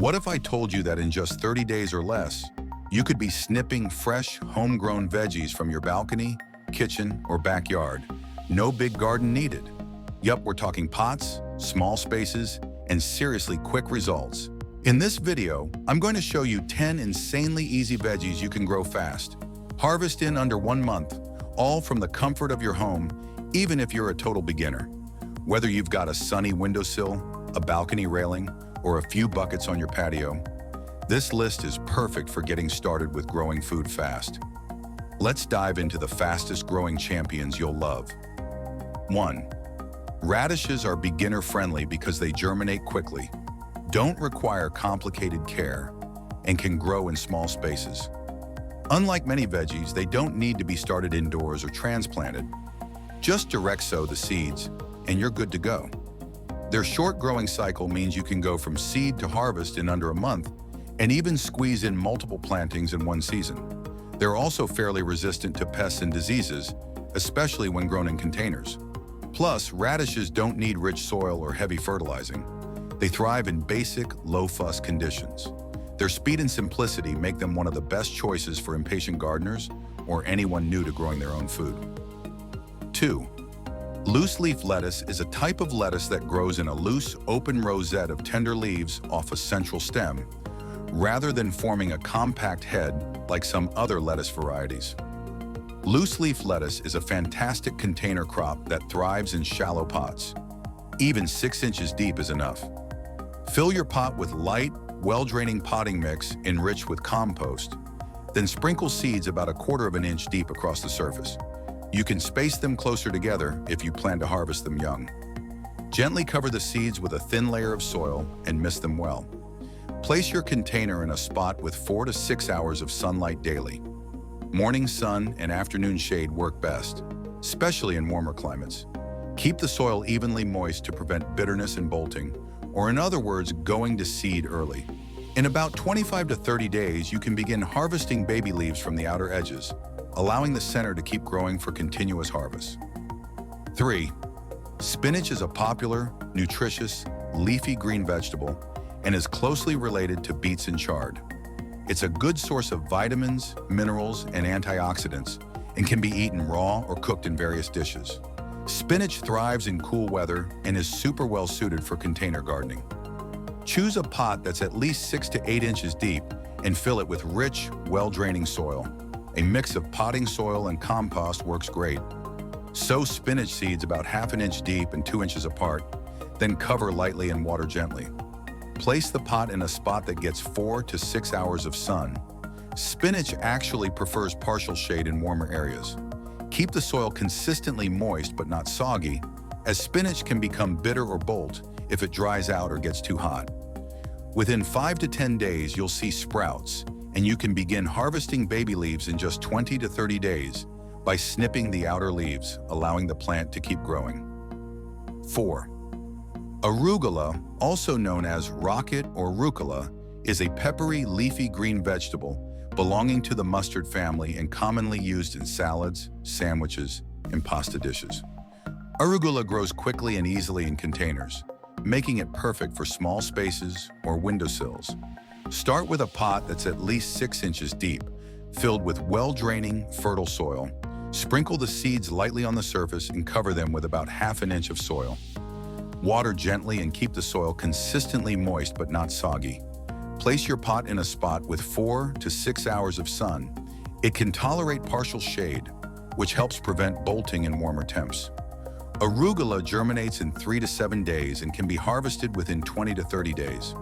What if I told you that in just 30 days or less, you could be snipping fresh, homegrown veggies from your balcony, kitchen, or backyard? No big garden needed. Yup, we're talking pots, small spaces, and seriously quick results. In this video, I'm going to show you 10 insanely easy veggies you can grow fast. Harvest in under 1 month, all from the comfort of your home, even if you're a total beginner. Whether you've got a sunny windowsill, a balcony railing, or a few buckets on your patio, this list is perfect for getting started with growing food fast. Let's dive into the fastest growing champions you'll love. 1. Radishes are beginner-friendly because they germinate quickly, don't require complicated care, and can grow in small spaces. Unlike many veggies, they don't need to be started indoors or transplanted. Just direct sow the seeds, and you're good to go. Their short growing cycle means you can go from seed to harvest in under a month, and even squeeze in multiple plantings in one season. They're also fairly resistant to pests and diseases, especially when grown in containers. Plus, radishes don't need rich soil or heavy fertilizing. They thrive in basic, low-fuss conditions. Their speed and simplicity make them one of the best choices for impatient gardeners or anyone new to growing their own food. 2. Loose-leaf lettuce is a type of lettuce that grows in a loose, open rosette of tender leaves off a central stem, rather than forming a compact head like some other lettuce varieties. Loose-leaf lettuce is a fantastic container crop that thrives in shallow pots. Even 6 inches deep is enough. Fill your pot with light, well-draining potting mix enriched with compost, then sprinkle seeds about 1/4 inch deep across the surface. You can space them closer together if you plan to harvest them young. Gently cover the seeds with a thin layer of soil and mist them well. Place your container in a spot with 4 to 6 hours of sunlight daily. Morning sun and afternoon shade work best, especially in warmer climates. Keep the soil evenly moist to prevent bitterness and bolting, or in other words, going to seed early. In about 25 to 30 days, you can begin harvesting baby leaves from the outer edges, allowing the center to keep growing for continuous harvest. 3. Spinach is a popular, nutritious, leafy green vegetable and is closely related to beets and chard. It's a good source of vitamins, minerals, and antioxidants, and can be eaten raw or cooked in various dishes. Spinach thrives in cool weather and is super well suited for container gardening. Choose a pot that's at least 6 to 8 inches deep and fill it with rich, well-draining soil. A mix of potting soil and compost works great. Sow spinach seeds about 1/2 inch deep and 2 inches apart, then cover lightly and water gently. Place the pot in a spot that gets 4 to 6 hours of sun. Spinach actually prefers partial shade in warmer areas. Keep the soil consistently moist but not soggy, as spinach can become bitter or bolt if it dries out or gets too hot. Within 5 to 10 days, you'll see sprouts, and you can begin harvesting baby leaves in just 20 to 30 days by snipping the outer leaves, allowing the plant to keep growing. 4. Arugula, also known as rocket or rucola, is a peppery, leafy green vegetable belonging to the mustard family and commonly used in salads, sandwiches, and pasta dishes. Arugula grows quickly and easily in containers, making it perfect for small spaces or windowsills. Start with a pot that's at least 6 inches deep, filled with well-draining, fertile soil. Sprinkle the seeds lightly on the surface and cover them with about 1/2 inch of soil. Water gently and keep the soil consistently moist but not soggy. Place your pot in a spot with 4 to 6 hours of sun. It can tolerate partial shade, which helps prevent bolting in warmer temps. Arugula germinates in 3 to 7 days and can be harvested within 20 to 30 days.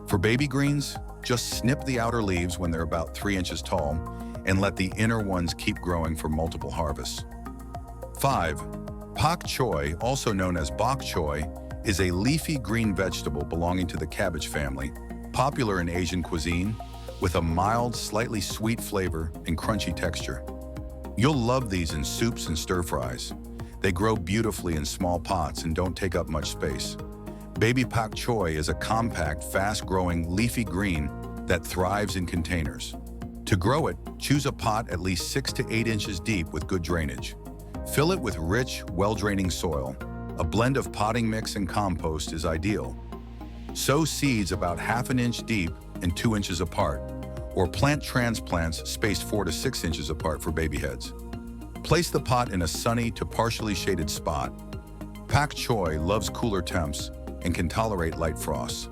For baby greens, just snip the outer leaves when they're about 3 inches tall and let the inner ones keep growing for multiple harvests. 5. Pak Choi, also known as bok choy, is a leafy green vegetable belonging to the cabbage family, popular in Asian cuisine, with a mild, slightly sweet flavor and crunchy texture. You'll love these in soups and stir-fries. They grow beautifully in small pots and don't take up much space. Baby Pak Choi is a compact, fast-growing, leafy green that thrives in containers. To grow it, choose a pot at least 6 to 8 inches deep with good drainage. Fill it with rich, well-draining soil. A blend of potting mix and compost is ideal. Sow seeds about half an inch deep and 2 inches apart, or plant transplants spaced 4 to 6 inches apart for baby heads. Place the pot in a sunny to partially shaded spot. Pak Choi loves cooler temps and can tolerate light frosts.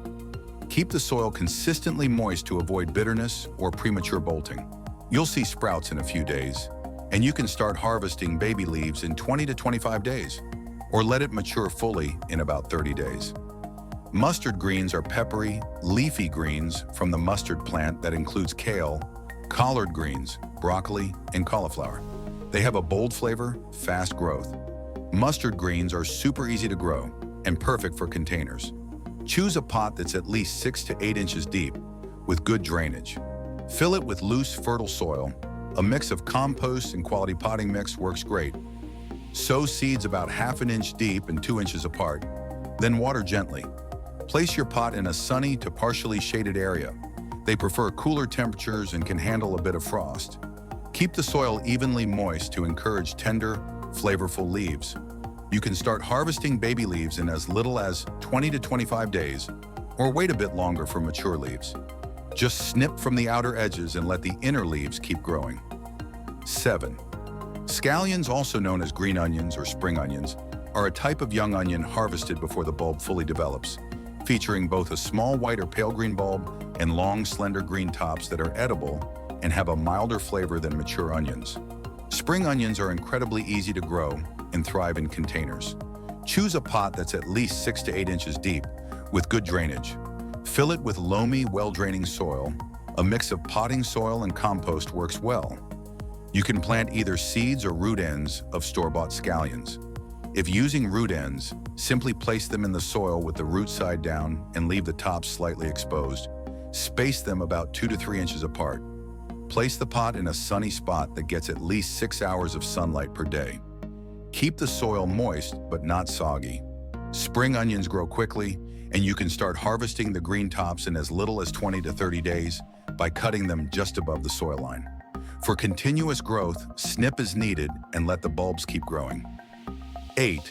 Keep the soil consistently moist to avoid bitterness or premature bolting. You'll see sprouts in a few days, and you can start harvesting baby leaves in 20 to 25 days, or let it mature fully in about 30 days. Mustard greens are peppery, leafy greens from the mustard plant that includes kale, collard greens, broccoli, and cauliflower. They have a bold flavor, fast growth. Mustard greens are super easy to grow and perfect for containers. Choose a pot that's at least 6 to 8 inches deep with good drainage. Fill it with loose, fertile soil. A mix of compost and quality potting mix works great. Sow seeds about half an inch deep and 2 inches apart, then water gently. Place your pot in a sunny to partially shaded area. They prefer cooler temperatures and can handle a bit of frost. Keep the soil evenly moist to encourage tender, flavorful leaves. You can start harvesting baby leaves in as little as 20 to 25 days, or wait a bit longer for mature leaves. Just snip from the outer edges and let the inner leaves keep growing. 7. Scallions, also known as green onions or spring onions, are a type of young onion harvested before the bulb fully develops, featuring both a small white or pale green bulb and long, slender green tops that are edible and have a milder flavor than mature onions. Spring onions are incredibly easy to grow and thrive in containers. Choose a pot that's at least 6 to 8 inches deep with good drainage. Fill it with loamy, well-draining soil. A mix of potting soil and compost works well. You can plant either seeds or root ends of store-bought scallions. If using root ends, simply place them in the soil with the root side down and leave the tops slightly exposed. Space them about 2 to 3 inches apart. Place the pot in a sunny spot that gets at least 6 hours of sunlight per day. Keep the soil moist but not soggy. Spring onions grow quickly, and you can start harvesting the green tops in as little as 20 to 30 days by cutting them just above the soil line. For continuous growth, snip is needed and let the bulbs keep growing. 8.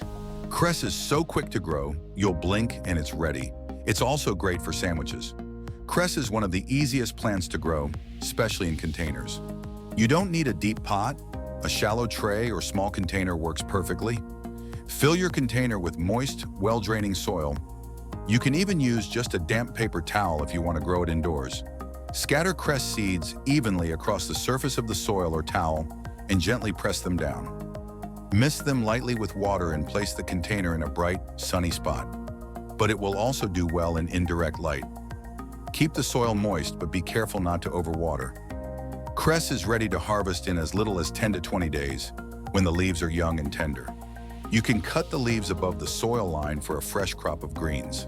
Cress is so quick to grow, you'll blink and it's ready. It's also great for sandwiches. Cress is one of the easiest plants to grow, especially in containers. You don't need a deep pot. A shallow tray or small container works perfectly. Fill your container with moist, well-draining soil. You can even use just a damp paper towel if you want to grow it indoors. Scatter cress seeds evenly across the surface of the soil or towel and gently press them down. Mist them lightly with water and place the container in a bright, sunny spot. But it will also do well in indirect light. Keep the soil moist, but be careful not to overwater. Cress is ready to harvest in as little as 10 to 20 days when the leaves are young and tender. You can cut the leaves above the soil line for a fresh crop of greens.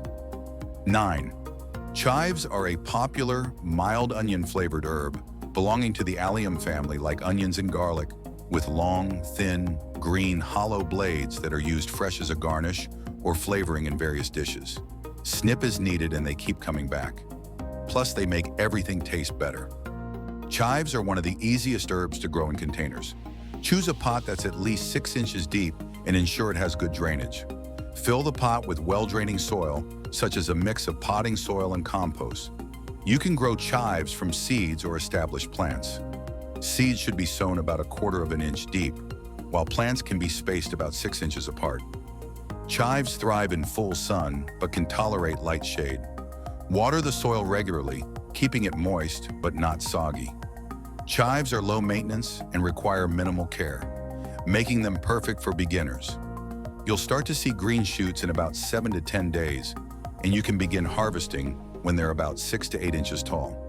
9. Chives are a popular, mild onion-flavored herb belonging to the allium family, like onions and garlic, with long, thin, green, hollow blades that are used fresh as a garnish or flavoring in various dishes. Snip is needed and they keep coming back. Plus, they make everything taste better. Chives are one of the easiest herbs to grow in containers. Choose a pot that's at least 6 inches deep and ensure it has good drainage. Fill the pot with well-draining soil, such as a mix of potting soil and compost. You can grow chives from seeds or established plants. Seeds should be sown about 1/4 inch deep, while plants can be spaced about 6 inches apart. Chives thrive in full sun, but can tolerate light shade. Water the soil regularly, keeping it moist but not soggy. Chives are low maintenance and require minimal care, making them perfect for beginners. You'll start to see green shoots in about 7 to 10 days, and you can begin harvesting when they're about 6 to 8 inches tall.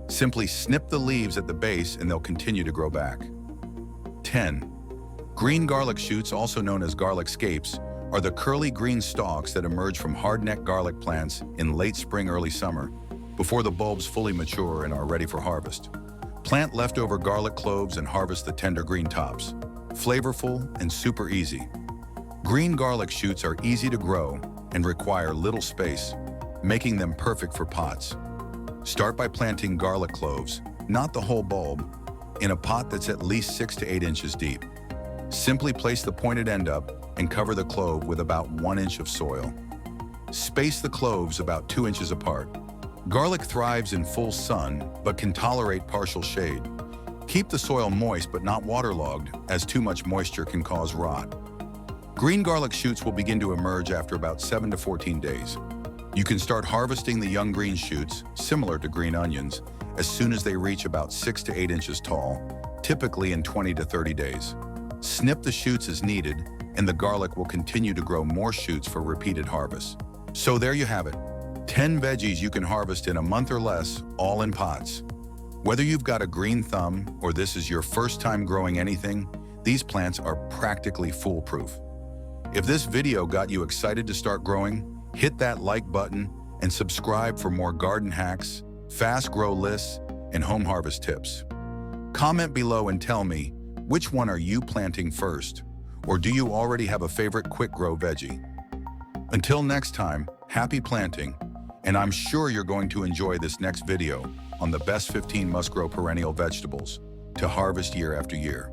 Simply snip the leaves at the base and they'll continue to grow back. 10. Green garlic shoots, also known as garlic scapes, are the curly green stalks that emerge from hard-neck garlic plants in late spring, early summer, before the bulbs fully mature and are ready for harvest. Plant leftover garlic cloves and harvest the tender green tops. Flavorful and super easy. Green garlic shoots are easy to grow and require little space, making them perfect for pots. Start by planting garlic cloves, not the whole bulb, in a pot that's at least 6 to 8 inches deep. Simply place the pointed end up and cover the clove with about 1 inch of soil. Space the cloves about 2 inches apart. Garlic thrives in full sun, but can tolerate partial shade. Keep the soil moist but not waterlogged, as too much moisture can cause rot. Green garlic shoots will begin to emerge after about 7 to 14 days. You can start harvesting the young green shoots, similar to green onions, as soon as they reach about 6 to 8 inches tall, typically in 20 to 30 days. Snip the shoots as needed, and the garlic will continue to grow more shoots for repeated harvests. So there you have it, 10 veggies you can harvest in a month or less, all in pots. Whether you've got a green thumb or this is your first time growing anything, these plants are practically foolproof. If this video got you excited to start growing, hit that like button and subscribe for more garden hacks, fast grow lists, and home harvest tips. Comment below and tell me, which one are you planting first? Or do you already have a favorite quick grow veggie? Until next time, happy planting, and I'm sure you're going to enjoy this next video on the best 15 must-grow perennial vegetables to harvest year after year.